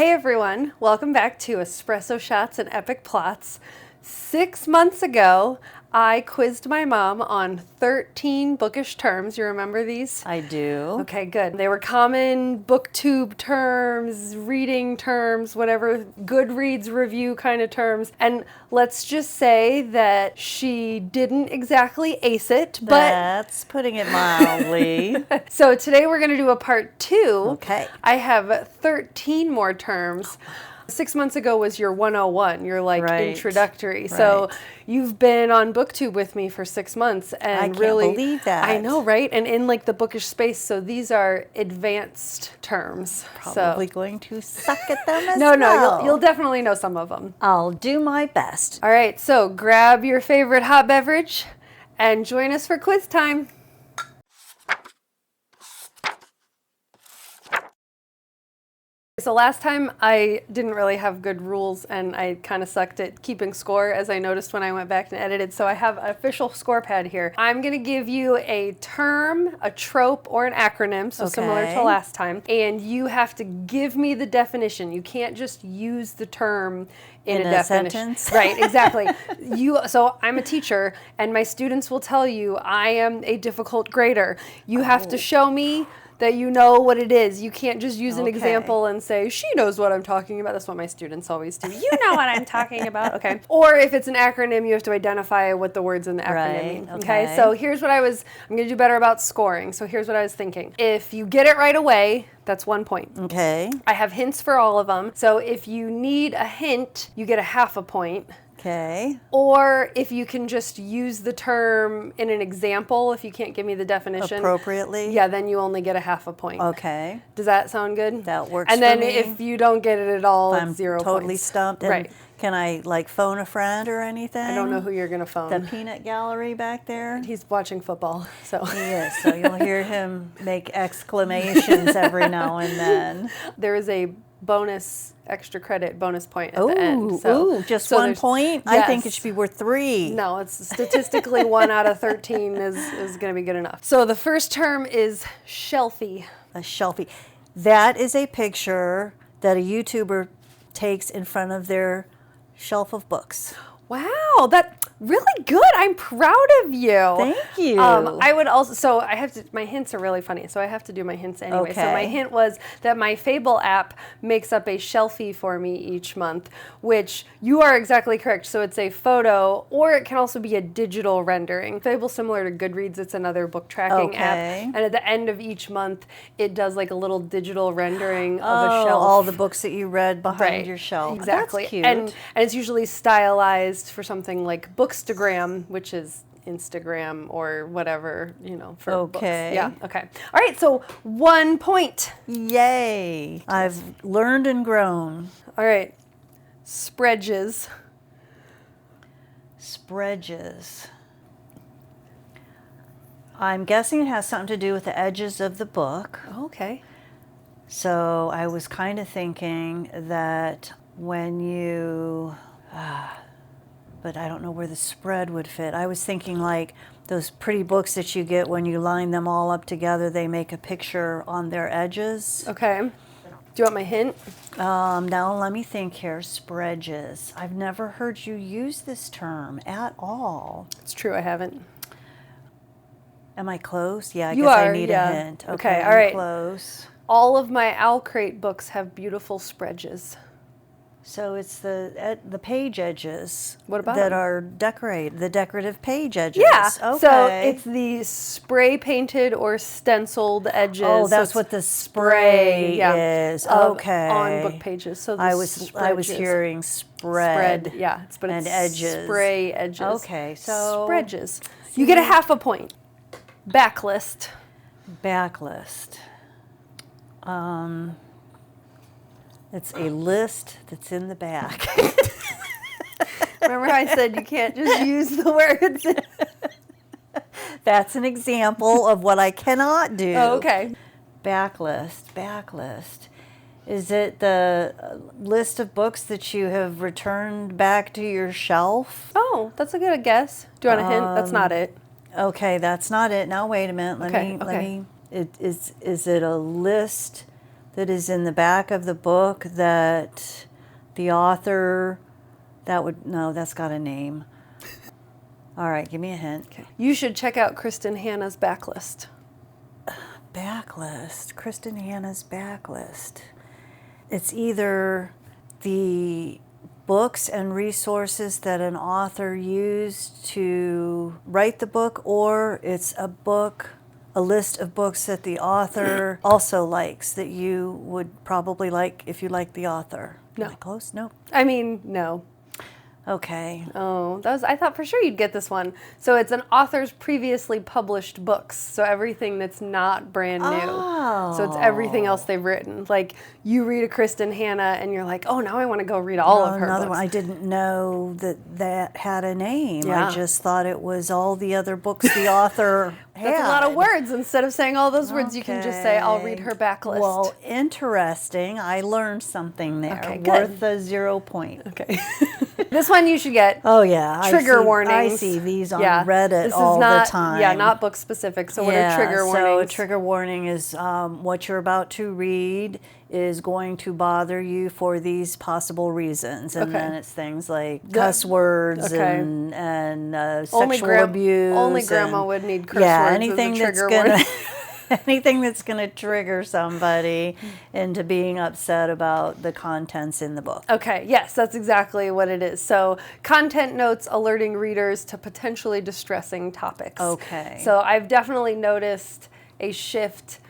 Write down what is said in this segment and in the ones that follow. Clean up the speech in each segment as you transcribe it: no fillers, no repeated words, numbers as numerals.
Hey everyone, welcome back to Espresso Shots and Epic Plots. 6 months ago, I quizzed my mom on 13 bookish terms. You remember these? I do. Okay, good. They were common booktube terms, reading terms, whatever, Goodreads review kind of terms. And let's just say that she didn't exactly ace it, but... That's putting it mildly. So today we're going to do a part 2. Okay. I have 13 more terms. 6 months ago was your 101, your introductory. So you've been on Booktube with me for 6 months, and I can't really believe that. I know, right? And in like the bookish space, so these are advanced terms. Probably going to suck at them as No, well. you'll definitely know some of them. I'll do my best. All right, so grab your favorite hot beverage and join us for quiz time. So last time I didn't really have good rules and I kind of sucked at keeping score, as I noticed when I went back and edited. So I have an official score pad here. I'm going to give you a term, a trope, or an acronym, so similar to last time. And you have to give me the definition. You can't just use the term in a definition. Sentence? Right, exactly. So I'm a teacher and my students will tell you I am a difficult grader. You have to show me that you know what it is. You can't just use an example and say, she knows what I'm talking about. That's what my students always do. You know what I'm talking about. Okay. Or if it's an acronym, you have to identify what the words in the acronym mean. Okay. So here's what I'm going to do better about scoring. So here's what I was thinking. If you get it right away, that's 1 point. Okay. I have hints for all of them. So if you need a hint, you get a half a point. Okay. Or if you can just use the term in an example, if you can't give me the definition Appropriately? Yeah, then you only get a half a point. Okay. Does that sound good? That works And then for me. if you don't get it at all, I'm it's 0 totally points. stumped. And can I phone a friend or anything? I don't know who you're going to phone. The peanut gallery back there? He's watching football, so. He is, so you'll hear him make exclamations every now and then. There is a extra credit bonus point at the end. So, just 1 point? Yes. I think it should be worth 3. No, it's statistically 1 out of 13 is going to be good enough. So the first term is Shelfie. A Shelfie. That is a picture that a YouTuber takes in front of their shelf of books. Wow, that's really good. I'm proud of you. Thank you. I would also, so I have to, my hints are really funny, so I have to do my hints anyway. So my hint was that my Fable app makes up a Shelfie for me each month, which you are exactly correct. So it's a photo, or it can also be a digital rendering. Fable's similar to Goodreads. It's another book tracking app. And at the end of each month, it does like a little digital rendering of a shelf. All the books that you read behind your shelf. Exactly. That's cute. And it's usually stylized for something like Bookstagram, which is Instagram or whatever, for books. Yeah, okay. All right, so 1 point. Yay. I've learned and grown. All right, Spredges. Spredges. I'm guessing it has something to do with the edges of the book. Okay. So I was kind of thinking that when you... but I don't know where the spread would fit. I was thinking like those pretty books that you get when you line them all up together, they make a picture on their edges. Okay. Do you want my hint? Now let me think here. Spredges. I've never heard you use this term at all. It's true, I haven't. Am I close? Yeah, I you guess are, I need a hint. Okay, all I'm right. Close. All of my Owlcrate books have beautiful Spredges. So it's the page edges what about that them? are decorated, the decorative page edges. Yeah, okay. So it's the spray painted or stenciled edges. Oh, that's what the spray is. Okay. On book pages. So I was hearing spread. Yeah, but and it's edges. Spray edges. Okay, so Spredges. You get a half a point. Backlist. Backlist. It's a list that's in the back. Remember how I said you can't just use the words? That's an example of what I cannot do. Oh, okay. Backlist. Is it the list of books that you have returned back to your shelf? Oh, that's a good guess. Do you want a hint? That's not it. Okay, that's not it. Now wait a minute. Let me. Is it a list that is in the back of the book that the author, that's got a name. All right, give me a hint. Okay. You should check out Kristen Hanna's Backlist. Backlist, Kristen Hanna's Backlist. It's either the books and resources that an author used to write the book, or it's a list of books that the author also likes that you would probably like if you like the author. No. Am I close? No. I mean, no. Okay. Oh, I thought for sure you'd get this one. So it's an author's previously published books. So everything that's not brand new. Oh. So it's everything else they've written. Like you read a Kristen Hanna and you're like, oh, now I want to go read all of her Another books. one. I didn't know that had a name. Yeah. I just thought it was all the other books the author had. That's a lot of words. Instead of saying all those words, you can just say, I'll read her backlist. Well, interesting. I learned something there. Okay, Worth a 0 point. Okay. This one you should get. Oh, yeah. Trigger warnings. I see these on Reddit this all is not, the time. Yeah, not book specific. So what are trigger warnings? So a trigger warning is what you're about to read is going to bother you for these possible reasons. And then it's things like cuss words and sexual abuse. Only grandma would need curse words anything as a trigger that's warning. anything that's going to trigger somebody into being upset about the contents in the book. Okay, yes, that's exactly what it is. So content notes alerting readers to potentially distressing topics. Okay. So I've definitely noticed a shift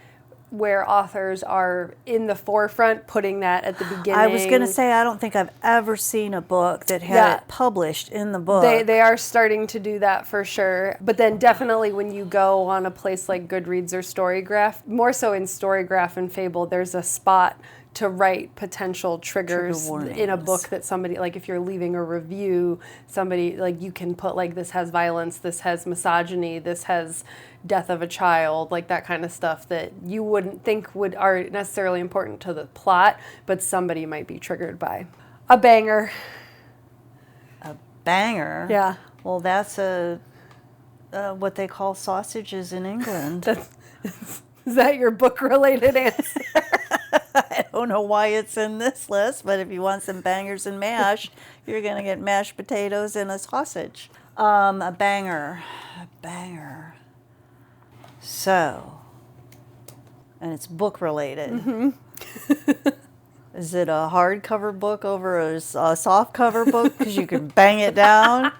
where authors are in the forefront putting that at the beginning. I was going to say, I don't think I've ever seen a book that had it published in the book. They are starting to do that for sure. But then definitely when you go on a place like Goodreads or Storygraph, more so in Storygraph and Fable, there's a spot to write potential triggers in a book that somebody, like if you're leaving a review, somebody, like you can put like this has violence, this has misogyny, this has death of a child, like that kind of stuff that you wouldn't think are necessarily important to the plot, but somebody might be triggered by. A banger. A banger? Yeah. Well, that's what they call sausages in England. Is that your book-related answer? I don't know why it's in this list, but if you want some bangers and mash, you're going to get mashed potatoes and a sausage. A banger. So, and it's book-related. Mm-hmm. Is it a hardcover book over a softcover book because you can bang it down?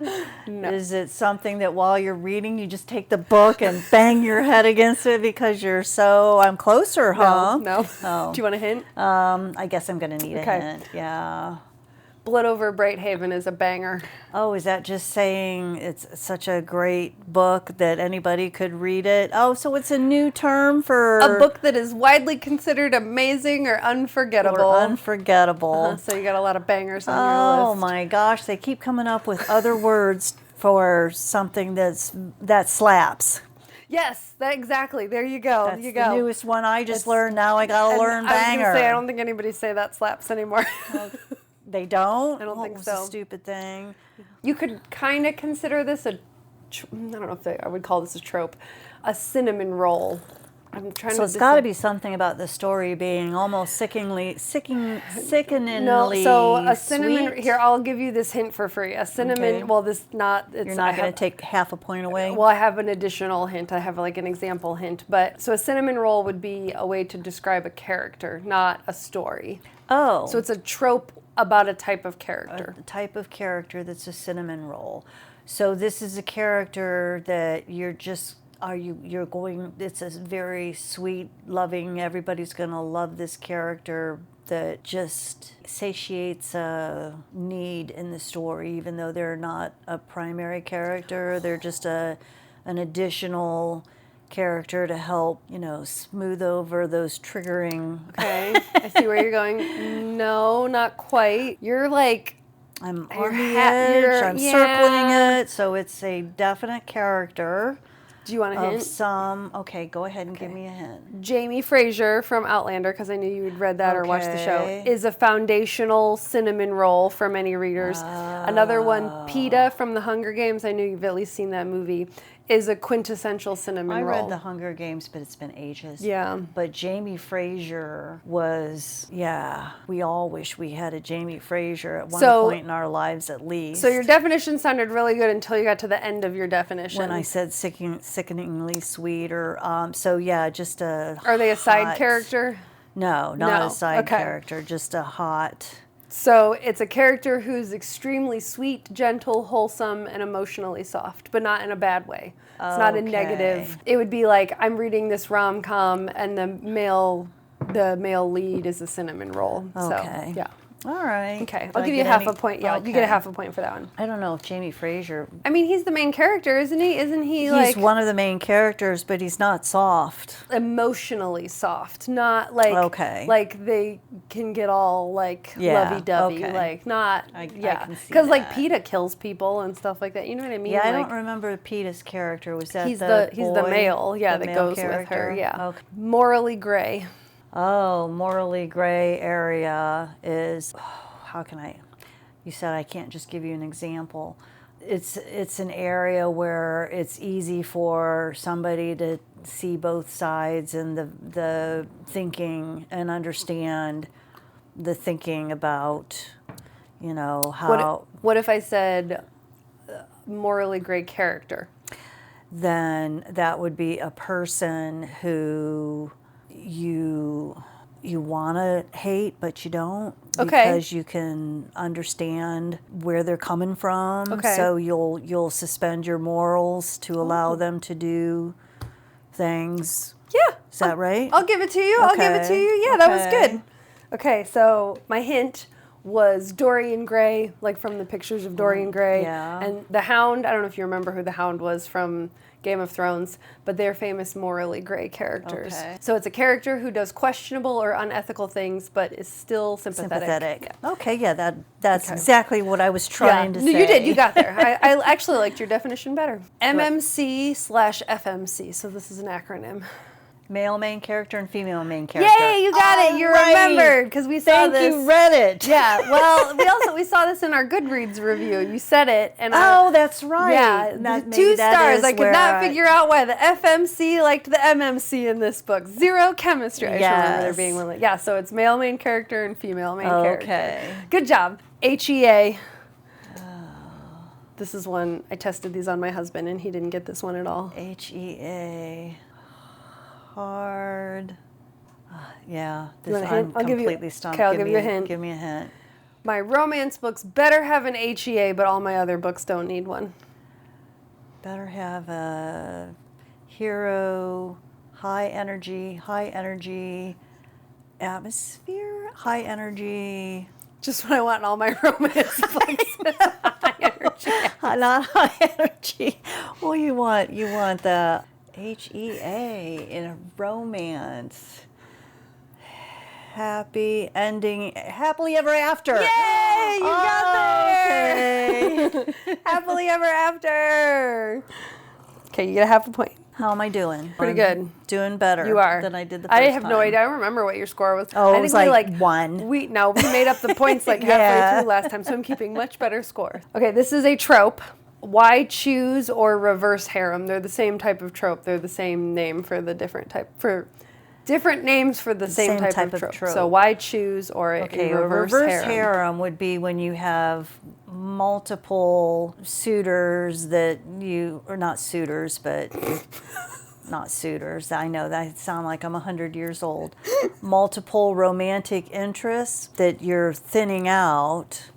No. Is it something that while you're reading, you just take the book and bang your head against it because you're I'm closer, huh? No. Do you want a hint? I guess I'm going to need a hint. Yeah. Blood Over Brighthaven is a banger. Oh, is that just saying it's such a great book that anybody could read it? Oh, so it's a new term for... A book that is widely considered amazing or unforgettable. So you got a lot of bangers on your list. Oh my gosh, they keep coming up with other words for something that slaps. Yes, exactly. There you go. That's the newest one I just learned. Now I got to learn banger. I was going to say, I don't think anybody say that slaps anymore. They don't? I don't think so. so. A stupid thing. You could kind of consider this I don't know if I would call this a trope, a cinnamon roll. I'm trying so it's got to be something about the story being almost sickeningly No, so a cinnamon, sweet. here, I'll give you this hint for free. A cinnamon, well, you're not going to take half a point away? Well, I have an additional hint. I have like an example hint. So a cinnamon roll would be a way to describe a character, not a story. Oh. So it's a trope about a type of character. A type of character that's a cinnamon roll. So this is a character that it's a very sweet, loving, everybody's going to love this character that just satiates a need in the story, even though they're not a primary character. They're just an additional character to help, smooth over those triggering. Okay, I see where you're going. No, not quite. You're like... I'm on the edge, I'm circling it, so it's a definite character. Do you want a hint? Okay, go ahead and give me a hint. Jamie Fraser from Outlander, because I knew you had read that or watched the show, is a foundational cinnamon roll for many readers. Another one, Peeta from The Hunger Games, I knew you've at least seen that movie, is a quintessential cinnamon I roll. read The Hunger Games, but it's been ages. Yeah. But Jamie Fraser was, we all wish we had a Jamie Fraser at one point in our lives at least. So your definition sounded really good until you got to the end of your definition. When I said sickeningly sweet, or just a Are they a side hot, character? No, not a side character, just a hot. So it's a character who's extremely sweet, gentle, wholesome, and emotionally soft, but not in a bad way. It's not a negative. It would be like I'm reading this rom-com and the male lead is a cinnamon roll. Okay. So, yeah. All right. Okay, I'll give you half a point. Yeah, you get a half a point for that one. I don't know if Jamie Fraser. I mean, he's the main character, isn't he? Isn't he He's one of the main characters, but he's not soft. Emotionally soft, not like like they can get all like lovey-dovey, like not because like PETA kills people and stuff like that. You know what I mean? Yeah, I like, don't remember PETA's character. Was that he's the male? Yeah, the that male goes character? with her. Yeah. Okay. Morally gray. Oh, morally gray area is, how can I, you said I can't just give you an example. It's an area where it's easy for somebody to see both sides and the thinking and understand the thinking about, how. What if I said morally gray character? Then that would be a person who you want to hate, but you don't, because you can understand where they're coming from. Okay. So you'll suspend your morals to allow them to do things. Yeah. Is that right? I'll give it to you. I'll give it to you. Yeah, that was good. Okay, so my hint was Dorian Gray, like from the pictures of Dorian Gray. Yeah. And the Hound, I don't know if you remember who the Hound was from Game of Thrones, but they're famous morally gray characters. Okay. So it's a character who does questionable or unethical things, but is still sympathetic. Yeah. Okay, yeah, that's exactly what I was trying to say. No, you did. You got there. I actually liked your definition better. MMC/FMC. So this is an acronym. Male main character and female main character. Yay, you got it. You remembered because we saw this. You read it. Yeah, well, we saw this in our Goodreads review. You said it. And that's right. Yeah, 2 stars. I could not figure out why the FMC liked the MMC in this book. Zero chemistry. I just remember there being one. Yeah, so it's male main character and female main character. Okay. Good job. HEA. This is one, I tested these on my husband and he didn't get this one at all. HEA. Hard. I'm completely stumped. Okay, I'll give you a hint. Give me a hint. My romance books better have an HEA, but all my other books don't need one. Better have a hero, high energy atmosphere, high energy. Just what I want in all my romance books. High energy. Not high energy. Well, you want the HEA in a romance. Happy ending, happily ever after. Yay! You got there! Okay. Happily ever after. Okay, you get a half a point. How am I doing? Pretty good. Doing better. You are. Than I did the first time. I have no idea. I don't remember what your score was. Oh, I it was think like 1. We made up the points like halfway through last time, so I'm keeping much better score. Okay, this is a trope. Why choose or reverse harem? They're the same type of trope. They're the same name for the different type different names for the same type of trope. So why choose or a reverse harem would be when you have multiple suitors that or not suitors, but not suitors. I know that sound like I'm 100 years old. Multiple romantic interests that you're thinning out.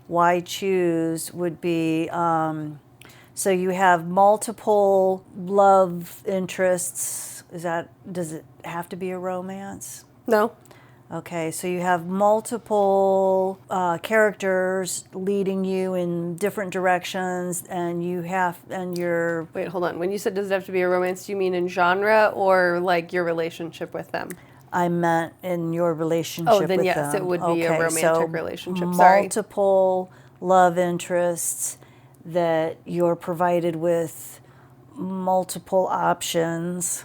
Why choose would be, so you have multiple love interests. Does it have to be a romance? No. Okay, so you have multiple characters leading you in different directions, and you're... Wait, hold on. When you said does it have to be a romance, do you mean in genre or like your relationship with them? I meant in your relationship with them. Oh, then yes, it would be a romantic relationship. Sorry. Multiple love interests that you're provided with multiple options,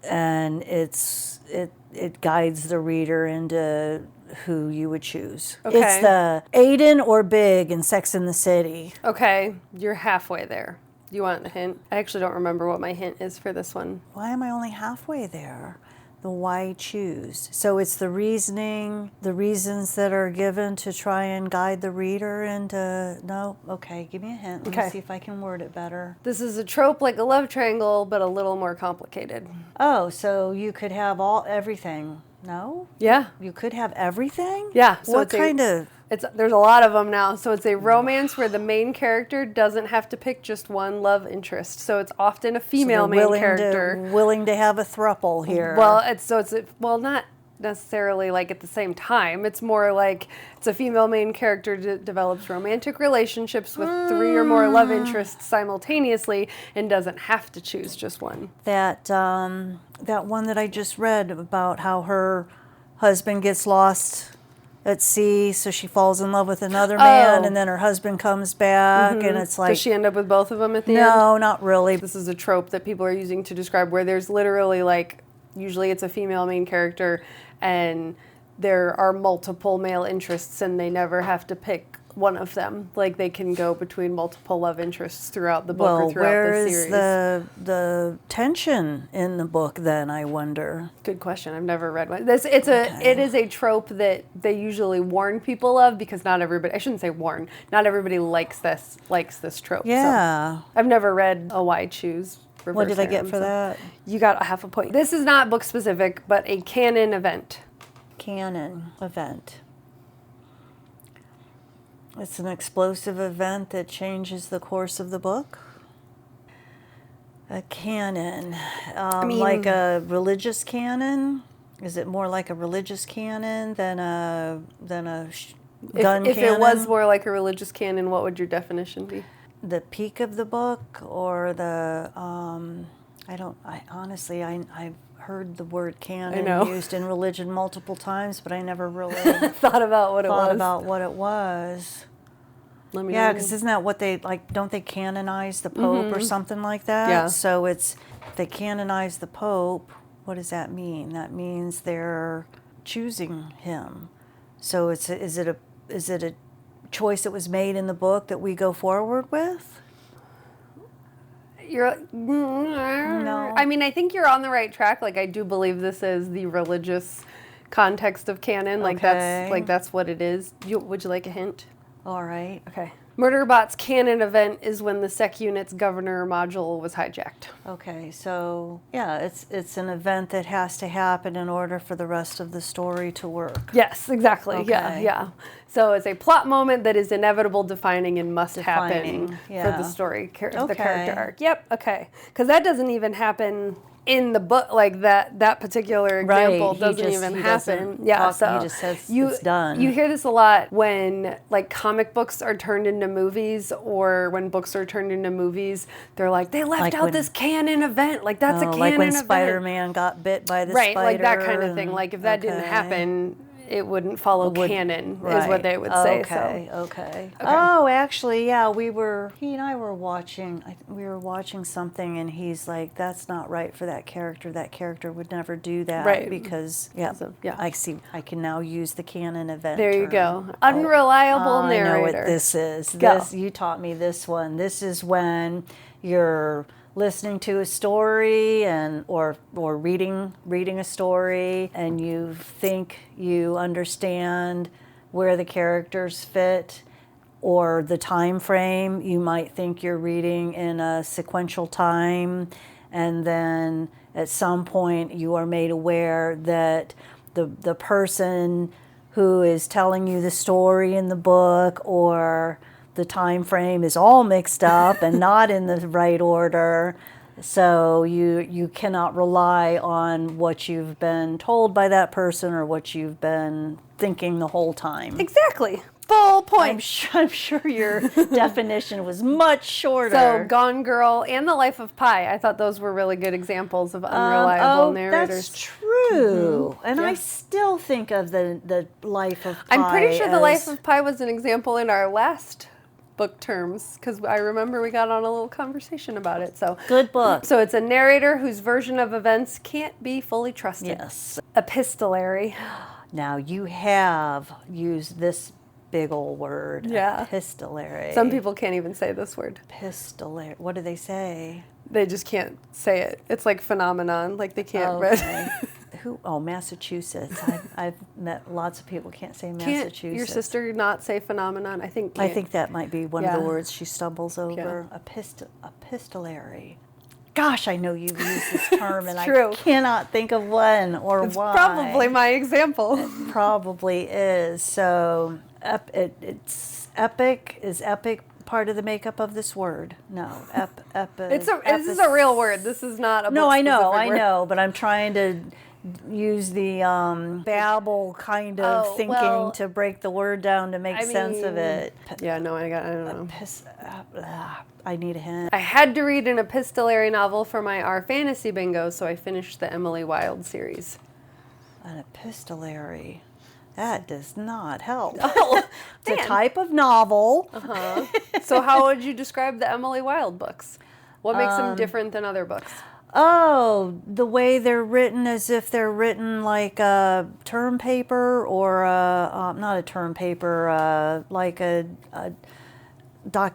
and it guides the reader into who you would choose. Okay. It's the Aiden or Big in Sex and the City. Okay, you're halfway there. Do you want a hint? I actually don't remember what my hint is for this one. Why am I only halfway there? The why choose. So it's the reasoning, the reasons that are given to try and guide the reader into, no, okay, give me a hint. Let me see if I can word it better. This is a trope like a love triangle, but a little more complicated. Oh, so you could have everything. No? Yeah. You could have everything? Yeah. So what kind of? There's a lot of them now. So it's a romance where the main character doesn't have to pick just one love interest. So it's often a female main character. Willing to have a thruple here. Well, well, not necessarily like at the same time. It's more like it's a female main character that develops romantic relationships with 3 or more love interests simultaneously and doesn't have to choose just one. That one that I just read about how her husband gets lost at sea, so she falls in love with another man, and then her husband comes back, and it's like... Does she end up with both of them at the end? No, not really. This is a trope that people are using to describe where there's literally like, usually it's a female main character, and there are multiple male interests, and they never have to pick one of them. Like they can go between multiple love interests throughout the book or throughout the series. Where is the tension in the book then, I wonder? Good question. I've never read one. It is a trope that they usually warn people of because not everybody, I shouldn't say warn, not everybody likes this trope. Yeah. So I've never read a Why Choose. What did I get for that? You got a half a point. This is not book specific, but a canon event. Canon event. It's an explosive event that changes the course of the book. A canon, like a religious canon. Is it more like a religious canon than a gun canon? If it was more like a religious canon, what would your definition be? The peak of the book, or the I've heard the word canon used in religion multiple times, but I never really thought about what it was. Let me know. Because isn't that what they like? Don't they canonize the Pope or something like that? Yeah. So they canonize the Pope. What does that mean? That means they're choosing him. So is it a choice that was made in the book that we go forward with? You're no. I mean, I think you're on the right track. Like, I do believe this is the religious context of canon. Like that's what it is. Would you like a hint? All right. Okay. Murderbot's canon event is when the Sec Unit's governor module was hijacked. Okay, so yeah, it's an event that has to happen in order for the rest of the story to work. Yes, exactly. Okay. Yeah. So it's a plot moment that is inevitable, defining, and must happen for the story, the character arc. Yep. Okay. Because that doesn't even happen in the book, like that particular example doesn't even happen. Yeah, so he just says it's done. You hear this a lot when like comic books are turned into movies, or when books are turned into movies. They're like, they left out this canon event. Like that's a canon event. Like when Spider-Man got bit by the spider. Right, like that kind of thing. Like if that didn't happen, it wouldn't follow canon, is what they would say. Okay. Oh, actually, yeah, he and I were watching something, and he's like, that's not right for that character. That character would never do that. Right. Because, I see, I can now use the canon event There you go. Unreliable narrator. I know what this is. You taught me this one. This is when you're listening to a story or reading a story, and you think you understand where the characters fit or the time frame. You might think you're reading in a sequential time, and then at some point you are made aware that the person who is telling you the story in the book or the time frame is all mixed up and not in the right order. So you cannot rely on what you've been told by that person or what you've been thinking the whole time. Exactly. Full point. I'm sure your definition was much shorter. So Gone Girl and The Life of Pi, I thought those were really good examples of unreliable narrators. That's true. And I still think of the Life of Pi. I'm pretty sure The Life of Pi was an example in our last book terms, because I remember we got on a little conversation about it. So good book. So it's a narrator whose version of events can't be fully trusted. Yes. Epistolary. Now you have used this big old word. Yeah. Epistolary. Some people can't even say this word. Epistolary. What do they say? They just can't say it. It's like phenomenon. Like they can't. Okay. Who? Oh, Massachusetts. I've met lots of people can't say Massachusetts. Can't your sister not say phenomenon? I think. I think that might be one of Yeah. the words she stumbles over. Epistolary. Gosh, I know you've used this term, and true. I cannot think of when or It's why. probably my example. Probably is. So it's epic. Is epic part of the makeup of this word? No. This is a real word. This is not a No, I know, book-specific word. I know, but I'm trying to use the babble kind of thinking to break the word down to make sense of it. Yeah, no, I don't know. I need a hint. I had to read an epistolary novel for my R Fantasy Bingo, so I finished the Emily Wilde series. An epistolary. That does not help. Oh, It's a type of novel. So how would you describe the Emily Wilde books? What makes them different than other books? Oh, the way they're written, as if they're written like a term paper, or not a term paper, like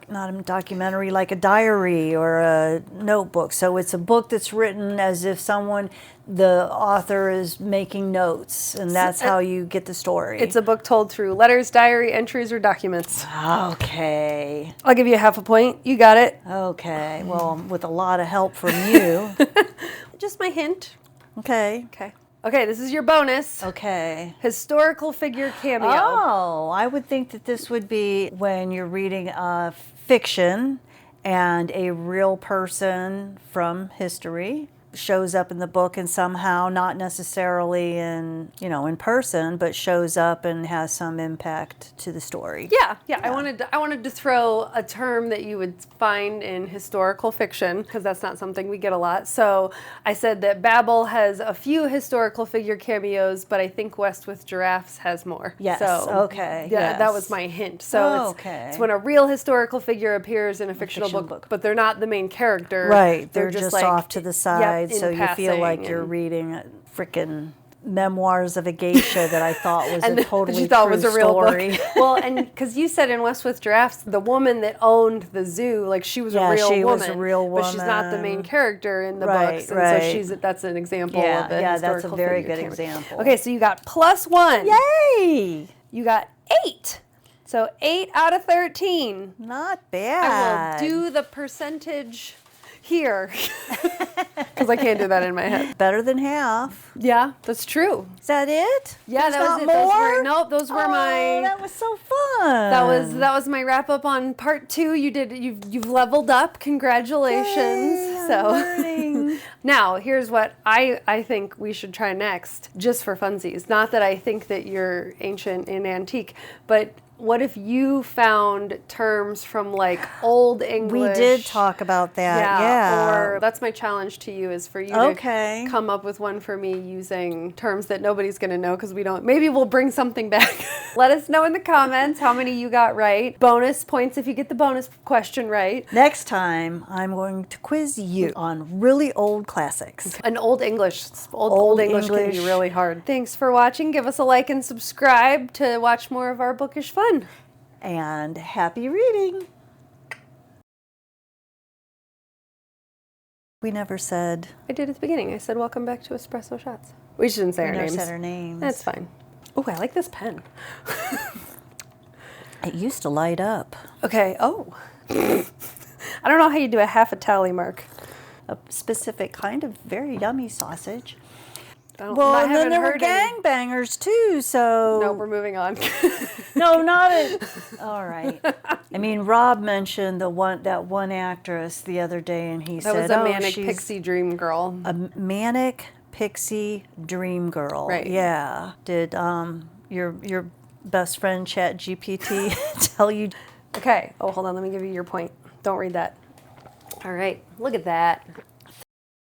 not a documentary, like a diary or a notebook. So it's a book that's written as if the author is making notes, and that's how you get the story. It's a book told through letters, diary entries, or documents. Okay. I'll give you a half a point. You got it. Okay. Well, with a lot of help from you. Just my hint. Okay. Okay, this is your bonus. Okay. Historical figure cameo. Oh, I would think that this would be when you're reading fiction and a real person from history shows up in the book, and somehow, not necessarily in person, but shows up and has some impact to the story. Yeah. I wanted to throw a term that you would find in historical fiction, because that's not something we get a lot. So I said that Babel has a few historical figure cameos, but I think West with Giraffes has more. Yes. So, Okay. Yeah, yes. that was my hint. So it's when a real historical figure appears in a fictional book, but they're not the main character. Right. They're just like, off to the side, so you feel like you're reading frickin' Memoirs of a Geisha that I thought was a totally true story. Book. Well, and because you said in West with Giraffes, the woman that owned the zoo, like she was a real woman. was a real woman. But she's not the main character in the books. And so that's an example of a that's a historical very figure good cameo. example. Okay, so you got +1. Yay! You got 8. So 8 out of 13. Not bad. I will do the percentage here because I can't do that in my head. Better than half. Yeah, that's true. Is that it? Yeah, There's that was not it. more? Those were my. That was so fun. That was my wrap up on part 2. You've leveled up. Congratulations. Yay, I'm learning. Now here's what I think we should try next, just for funsies. Not that I think that you're ancient and antique, but what if you found terms from like Old English? We did talk about that. Yeah. Or that's my challenge to you, is for you to come up with one for me using terms that nobody's going to know, because we don't. Maybe we'll bring something back. Let us know in the comments how many you got right. Bonus points if you get the bonus question right. Next time, I'm going to quiz you on really old classics. An Old English. Old English can be really hard. Thanks for watching. Give us a like and subscribe to watch more of our bookish fun. And happy reading. We never said. I did at the beginning. I said, welcome back to Espresso Shots. We shouldn't say our names. We never said our names. That's fine. Oh, I like this pen. It used to light up. Okay. Oh. I don't know how you do a half a tally mark. A specific kind of very yummy sausage. Well, and then there were gangbangers too, so... No, we're moving on. No, not it. All right. I mean, Rob mentioned that one actress the other day, and he said, that was a manic pixie dream girl. A manic pixie dream girl. Right. Yeah. Did your best friend ChatGPT tell you? Okay. Oh, hold on. Let me give you your point. Don't read that. All right. Look at that.